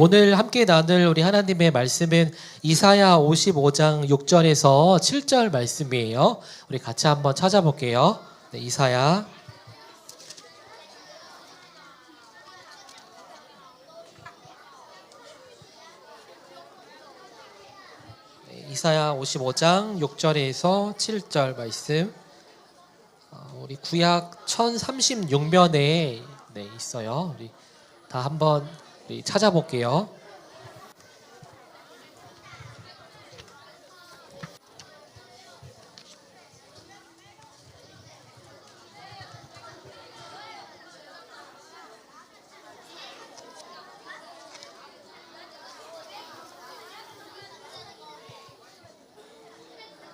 오늘 함께 나눌 우리 하나님의 말씀은 이사야 55장 6절에서 7절 말씀이에요. 우리 같이 한번 찾아볼게요. 네, 이사야 55장 6절에서 7절 말씀. 우리 구약 1036면에 있어요. 우리 다 한번 찾아볼게요.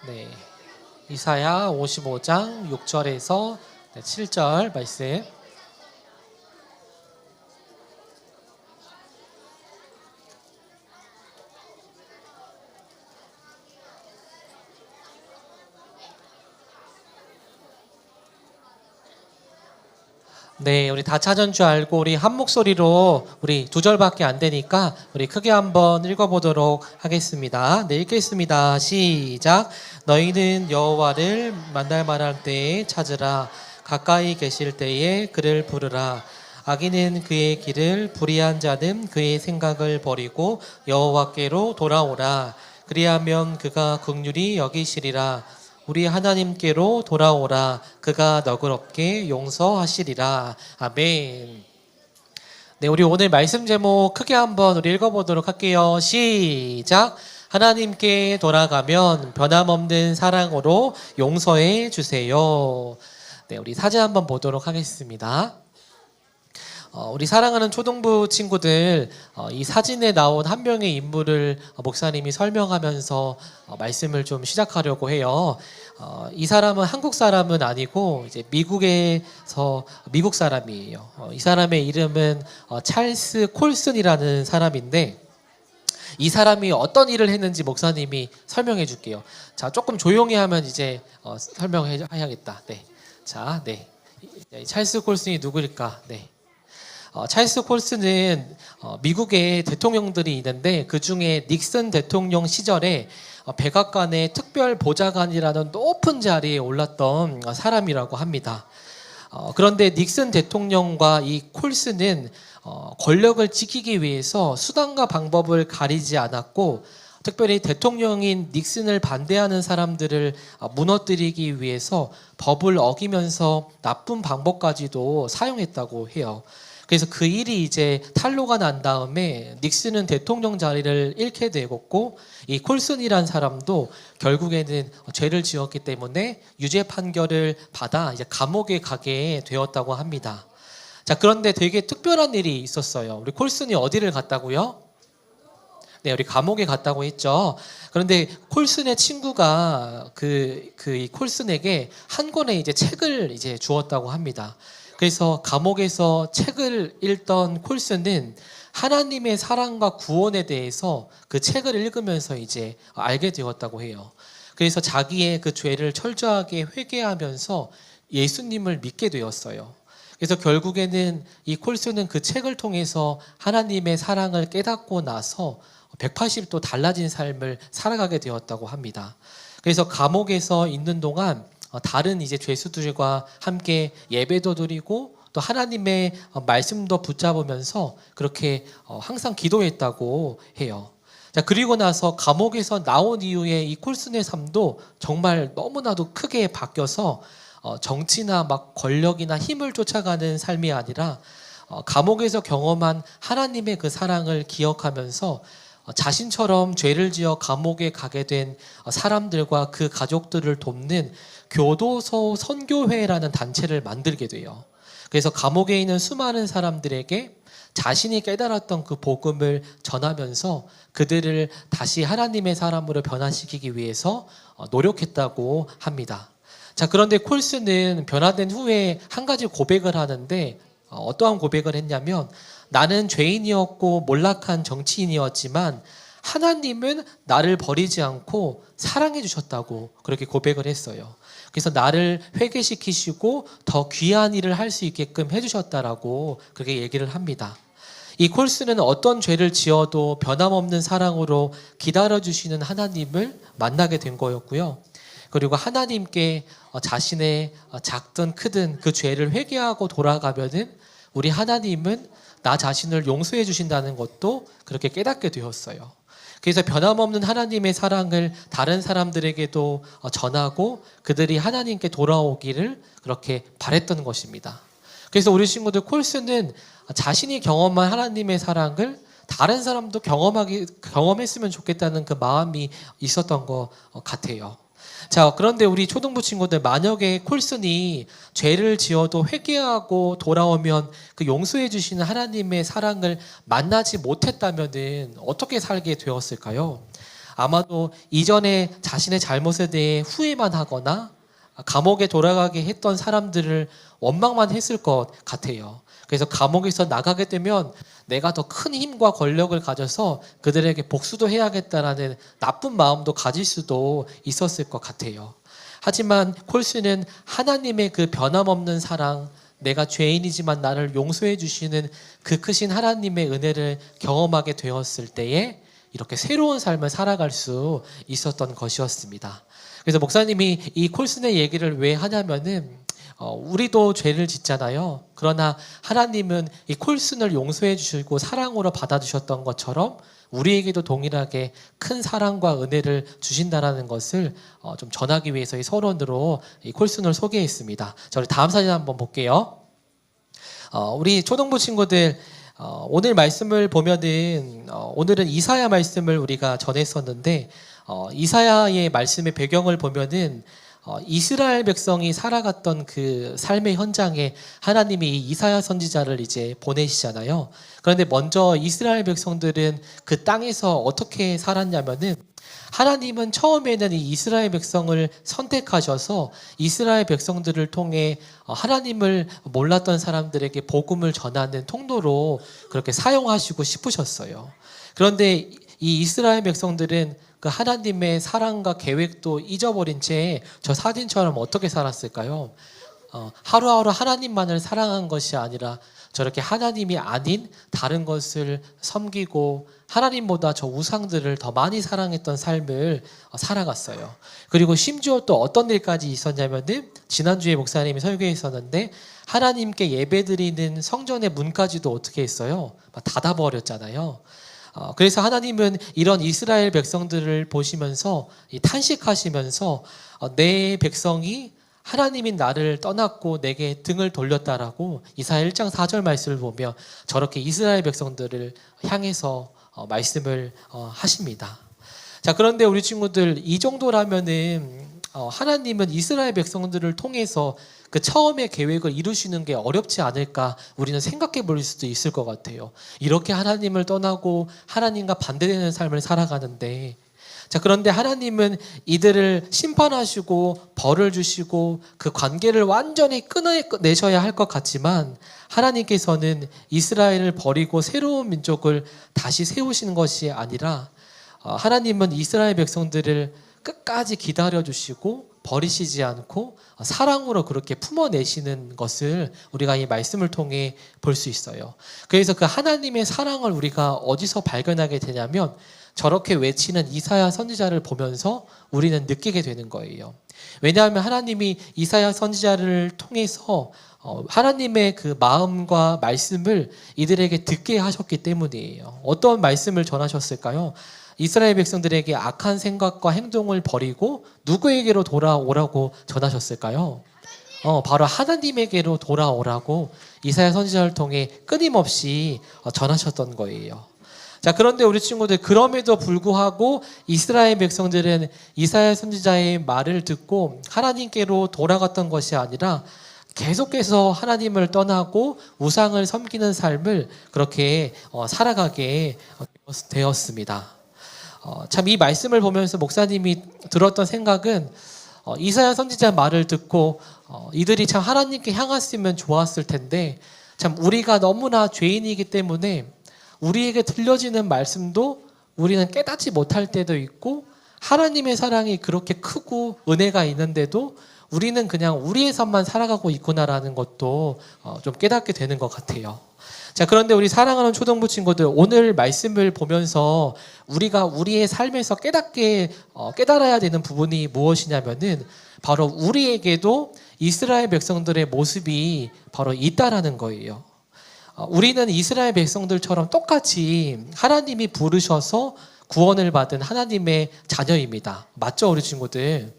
네, 이사야 55장 6절에서 7절 말씀. 네, 우리 다 찾은 줄 알고 우리 한 목소리로 우리 두 절밖에 안 되니까 우리 크게 한번 읽어보도록 하겠습니다. 네, 읽겠습니다. 시작. 너희는 여호와를 만날 만할 때에 찾으라. 가까이 계실 때에 그를 부르라. 악인은 그의 길을, 불의한 자는 그의 생각을 버리고 여호와께로 돌아오라. 그리하면 그가 긍휼히 여기시리라. 우리 하나님께로 돌아오라. 그가 너그럽게 용서하시리라. 아멘. 네, 우리 오늘 말씀 제목 크게 한번 우리 읽어보도록 할게요. 시작. 하나님께 돌아가면 변함없는 사랑으로 용서해 주세요. 네, 우리 사진 한번 보도록 하겠습니다. 우리 사랑하는 초등부 친구들, 이 사진에 나온 한 명의 인물을 목사님이 설명하면서 말씀을 좀 시작하려고 해요. 이 사람은 한국 사람은 아니고 이제 미국 사람이에요. 이 사람의 이름은 찰스 콜슨이라는 사람인데, 이 사람이 어떤 일을 했는지 목사님이 설명해 줄게요. 자, 조금 조용히 하면 이제 설명해야겠다. 네. 자, 네. 찰스 콜슨이 누구일까? 네. 찰스 콜슨은 미국의 대통령들이 있는데 그 중에 닉슨 대통령 시절에 백악관의 특별 보좌관이라는 높은 자리에 올랐던 사람이라고 합니다. 그런데 닉슨 대통령과 이 콜슨은 권력을 지키기 위해서 수단과 방법을 가리지 않았고, 특별히 대통령인 닉슨을 반대하는 사람들을 무너뜨리기 위해서 법을 어기면서 나쁜 방법까지도 사용했다고 해요. 그래서 그 일이 이제 탄로가 난 다음에 닉슨은 대통령 자리를 잃게 되었고, 이 콜슨이란 사람도 결국에는 죄를 지었기 때문에 유죄 판결을 받아 이제 감옥에 가게 되었다고 합니다. 자, 그런데 되게 특별한 일이 있었어요. 우리 콜슨이 어디를 갔다고요? 네, 우리 감옥에 갔다고 했죠. 그런데 콜슨의 친구가 이 콜슨에게 한 권의 이제 책을 이제 주었다고 합니다. 그래서 감옥에서 책을 읽던 콜슨은 하나님의 사랑과 구원에 대해서 그 책을 읽으면서 이제 알게 되었다고 해요. 그래서 자기의 그 죄를 철저하게 회개하면서 예수님을 믿게 되었어요. 그래서 결국에는 이 콜슨은 그 책을 통해서 하나님의 사랑을 깨닫고 나서 180도 달라진 삶을 살아가게 되었다고 합니다. 그래서 감옥에서 있는 동안 다른 이제 죄수들과 함께 예배도 드리고 또 하나님의 말씀도 붙잡으면서 그렇게 항상 기도했다고 해요. 자, 그리고 나서 감옥에서 나온 이후에 이 콜슨의 삶도 정말 너무나도 크게 바뀌어서 정치나 막 권력이나 힘을 쫓아가는 삶이 아니라 감옥에서 경험한 하나님의 그 사랑을 기억하면서 자신처럼 죄를 지어 감옥에 가게 된 사람들과 그 가족들을 돕는 교도소 선교회라는 단체를 만들게 돼요. 그래서 감옥에 있는 수많은 사람들에게 자신이 깨달았던 그 복음을 전하면서 그들을 다시 하나님의 사람으로 변화시키기 위해서 노력했다고 합니다. 자, 그런데 콜슨은 변화된 후에 한 가지 고백을 하는데, 어떠한 고백을 했냐면, 나는 죄인이었고 몰락한 정치인이었지만 하나님은 나를 버리지 않고 사랑해 주셨다고 그렇게 고백을 했어요. 그래서 나를 회개시키시고 더 귀한 일을 할 수 있게끔 해주셨다라고 그렇게 얘기를 합니다. 이 콜스는 어떤 죄를 지어도 변함없는 사랑으로 기다려주시는 하나님을 만나게 된 거였고요. 그리고 하나님께 자신의 작든 크든 그 죄를 회개하고 돌아가면은 우리 하나님은 나 자신을 용서해 주신다는 것도 그렇게 깨닫게 되었어요. 그래서 변함없는 하나님의 사랑을 다른 사람들에게도 전하고 그들이 하나님께 돌아오기를 그렇게 바랬던 것입니다. 그래서 우리 친구들 콜스는 자신이 경험한 하나님의 사랑을 다른 사람도 경험했으면 좋겠다는 그 마음이 있었던 것 같아요. 자, 그런데 우리 초등부 친구들, 만약에 콜슨이 죄를 지어도 회개하고 돌아오면 그 용서해 주시는 하나님의 사랑을 만나지 못했다면은 어떻게 살게 되었을까요? 아마도 이전에 자신의 잘못에 대해 후회만 하거나 감옥에 돌아가게 했던 사람들을 원망만 했을 것 같아요. 그래서 감옥에서 나가게 되면 내가 더 큰 힘과 권력을 가져서 그들에게 복수도 해야겠다라는 나쁜 마음도 가질 수도 있었을 것 같아요. 하지만 콜스는 하나님의 그 변함없는 사랑, 내가 죄인이지만 나를 용서해 주시는 그 크신 하나님의 은혜를 경험하게 되었을 때에 이렇게 새로운 삶을 살아갈 수 있었던 것이었습니다. 그래서 목사님이 이 콜슨의 얘기를 왜 하냐면은 우리도 죄를 짓잖아요. 그러나 하나님은 이 콜슨을 용서해 주시고 사랑으로 받아주셨던 것처럼 우리에게도 동일하게 큰 사랑과 은혜를 주신다라는 것을 좀 전하기 위해서 이 서론으로 이 콜슨을 소개했습니다. 저희 다음 사진 한번 볼게요. 우리 초등부 친구들, 오늘 말씀을 보면은 오늘은 이사야 말씀을 우리가 전했었는데 이사야의 말씀의 배경을 보면은 이스라엘 백성이 살아갔던 그 삶의 현장에 하나님이 이 이사야 선지자를 이제 보내시잖아요. 그런데 먼저 이스라엘 백성들은 그 땅에서 어떻게 살았냐면은 하나님은 처음에는 이 이스라엘 백성을 선택하셔서 이스라엘 백성들을 통해 하나님을 몰랐던 사람들에게 복음을 전하는 통로로 그렇게 사용하시고 싶으셨어요. 그런데 이 이스라엘 백성들은 그 하나님의 사랑과 계획도 잊어버린 채 저 사진처럼 어떻게 살았을까요? 하루하루 하나님만을 사랑한 것이 아니라 저렇게 하나님이 아닌 다른 것을 섬기고 하나님보다 저 우상들을 더 많이 사랑했던 삶을 살아갔어요. 그리고 심지어 또 어떤 일까지 있었냐면은 지난주에 목사님이 설교했었는데 하나님께 예배드리는 성전의 문까지도 어떻게 했어요? 닫아버렸잖아요. 그래서 하나님은 이런 이스라엘 백성들을 보시면서 탄식하시면서 내 백성이 하나님인 나를 떠났고 내게 등을 돌렸다라고 이사야 1장 4절 말씀을 보며 저렇게 이스라엘 백성들을 향해서 말씀을 하십니다. 자, 그런데 우리 친구들, 이 정도라면은 하나님은 이스라엘 백성들을 통해서 그 처음의 계획을 이루시는 게 어렵지 않을까 우리는 생각해 볼 수도 있을 것 같아요. 이렇게 하나님을 떠나고 하나님과 반대되는 삶을 살아가는데, 자, 그런데 하나님은 이들을 심판하시고 벌을 주시고 그 관계를 완전히 끊어내셔야 할 것 같지만 하나님께서는 이스라엘을 버리고 새로운 민족을 다시 세우시는 것이 아니라 하나님은 이스라엘 백성들을 끝까지 기다려주시고 버리시지 않고 사랑으로 그렇게 품어내시는 것을 우리가 이 말씀을 통해 볼 수 있어요. 그래서 그 하나님의 사랑을 우리가 어디서 발견하게 되냐면 저렇게 외치는 이사야 선지자를 보면서 우리는 느끼게 되는 거예요. 왜냐하면 하나님이 이사야 선지자를 통해서 하나님의 그 마음과 말씀을 이들에게 듣게 하셨기 때문이에요. 어떤 말씀을 전하셨을까요? 이스라엘 백성들에게 악한 생각과 행동을 버리고 누구에게로 돌아오라고 전하셨을까요? 바로 하나님에게로 돌아오라고 이사야 선지자를 통해 끊임없이 전하셨던 거예요. 자, 그런데 우리 친구들, 그럼에도 불구하고 이스라엘 백성들은 이사야 선지자의 말을 듣고 하나님께로 돌아갔던 것이 아니라 계속해서 하나님을 떠나고 우상을 섬기는 삶을 그렇게 살아가게 되었습니다. 참 이 말씀을 보면서 목사님이 들었던 생각은 이사야 선지자 말을 듣고 이들이 참 하나님께 향했으면 좋았을 텐데 참 우리가 너무나 죄인이기 때문에 우리에게 들려지는 말씀도 우리는 깨닫지 못할 때도 있고 하나님의 사랑이 그렇게 크고 은혜가 있는데도 우리는 그냥 우리의 삶만 살아가고 있구나라는 것도 좀 깨닫게 되는 것 같아요. 자, 그런데 우리 사랑하는 초등부 친구들, 오늘 말씀을 보면서 우리가 우리의 삶에서 깨달아야 되는 부분이 무엇이냐면은 바로 우리에게도 이스라엘 백성들의 모습이 바로 있다라는 거예요. 우리는 이스라엘 백성들처럼 똑같이 하나님이 부르셔서 구원을 받은 하나님의 자녀입니다. 맞죠, 우리 친구들?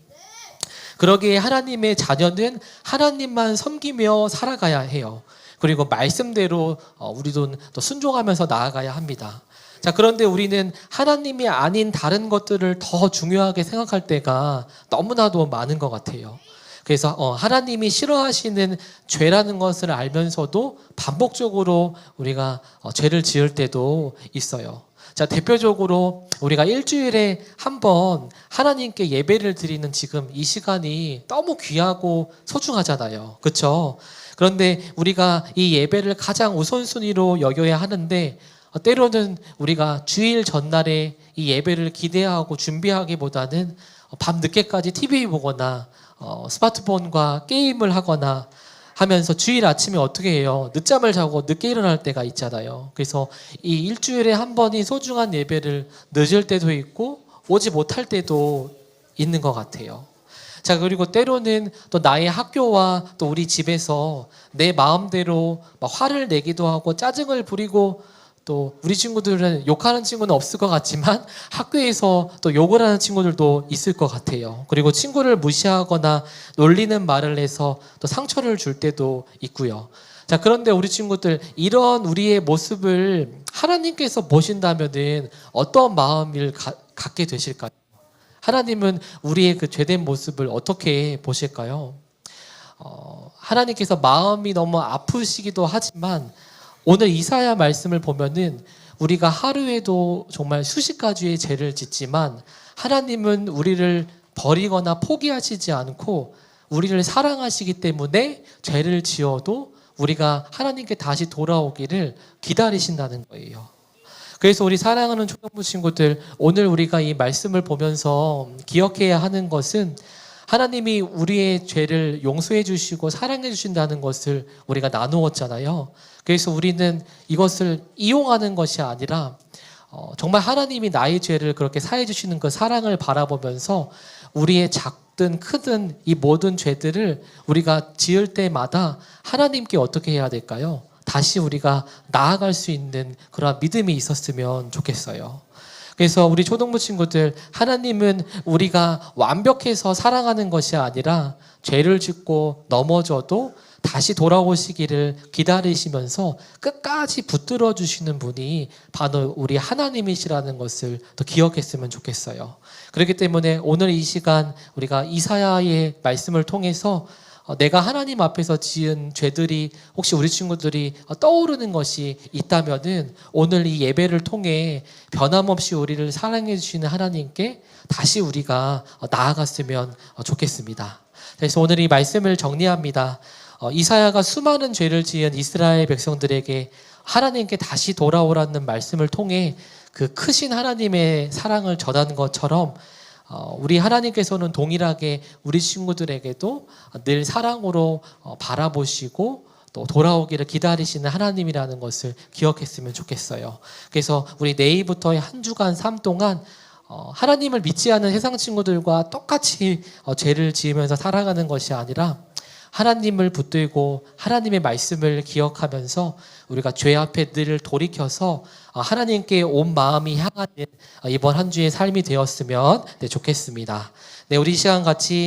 그러기에 하나님의 자녀는 하나님만 섬기며 살아가야 해요. 그리고 말씀대로 우리도 또 순종하면서 나아가야 합니다. 자, 그런데 우리는 하나님이 아닌 다른 것들을 더 중요하게 생각할 때가 너무나도 많은 것 같아요. 그래서 하나님이 싫어하시는 죄라는 것을 알면서도 반복적으로 우리가 죄를 지을 때도 있어요. 자, 대표적으로 우리가 일주일에 한 번 하나님께 예배를 드리는 지금 이 시간이 너무 귀하고 소중하잖아요. 그렇죠? 그런데 우리가 이 예배를 가장 우선순위로 여겨야 하는데 때로는 우리가 주일 전날에 이 예배를 기대하고 준비하기보다는 밤 늦게까지 TV 보거나 스마트폰과 게임을 하거나 하면서 주일 아침에 어떻게 해요? 늦잠을 자고 늦게 일어날 때가 있잖아요. 그래서 이 일주일에 한 번이 소중한 예배를 늦을 때도 있고 오지 못할 때도 있는 것 같아요. 자, 그리고 때로는 또 나의 학교와 또 우리 집에서 내 마음대로 막 화를 내기도 하고 짜증을 부리고, 또 우리 친구들은 욕하는 친구는 없을 것 같지만 학교에서 또 욕을 하는 친구들도 있을 것 같아요. 그리고 친구를 무시하거나 놀리는 말을 해서 또 상처를 줄 때도 있고요. 자, 그런데 우리 친구들, 이런 우리의 모습을 하나님께서 보신다면은 어떤 마음을 갖게 되실까요? 하나님은 우리의 그 죄된 모습을 어떻게 보실까요? 하나님께서 마음이 너무 아프시기도 하지만 오늘 이사야 말씀을 보면은 우리가 하루에도 정말 수십 가지의 죄를 짓지만 하나님은 우리를 버리거나 포기하시지 않고 우리를 사랑하시기 때문에 죄를 지어도 우리가 하나님께 다시 돌아오기를 기다리신다는 거예요. 그래서 우리 사랑하는 초등부 친구들, 오늘 우리가 이 말씀을 보면서 기억해야 하는 것은 하나님이 우리의 죄를 용서해 주시고 사랑해 주신다는 것을 우리가 나누었잖아요. 그래서 우리는 이것을 이용하는 것이 아니라 정말 하나님이 나의 죄를 그렇게 사해 주시는 그 사랑을 바라보면서 우리의 작든 크든 이 모든 죄들을 우리가 지을 때마다 하나님께 어떻게 해야 될까요? 다시 우리가 나아갈 수 있는 그런 믿음이 있었으면 좋겠어요. 그래서 우리 초등부 친구들, 하나님은 우리가 완벽해서 사랑하는 것이 아니라 죄를 짓고 넘어져도 다시 돌아오시기를 기다리시면서 끝까지 붙들어 주시는 분이 바로 우리 하나님이시라는 것을 또 기억했으면 좋겠어요. 그렇기 때문에 오늘 이 시간 우리가 이사야의 말씀을 통해서 내가 하나님 앞에서 지은 죄들이 혹시 우리 친구들이 떠오르는 것이 있다면은 오늘 이 예배를 통해 변함없이 우리를 사랑해 주시는 하나님께 다시 우리가 나아갔으면 좋겠습니다. 그래서 오늘 이 말씀을 정리합니다. 이사야가 수많은 죄를 지은 이스라엘 백성들에게 하나님께 다시 돌아오라는 말씀을 통해 그 크신 하나님의 사랑을 전한 것처럼 우리 하나님께서는 동일하게 우리 친구들에게도 늘 사랑으로 바라보시고 또 돌아오기를 기다리시는 하나님이라는 것을 기억했으면 좋겠어요. 그래서 우리 내일부터의 한 주간 삶 동안 하나님을 믿지 않는 세상 친구들과 똑같이 죄를 지으면서 살아가는 것이 아니라 하나님을 붙들고 하나님의 말씀을 기억하면서 우리가 죄 앞에 늘 돌이켜서 하나님께 온 마음이 향하는 이번 한 주의 삶이 되었으면 좋겠습니다. 네, 우리 이 시간 같이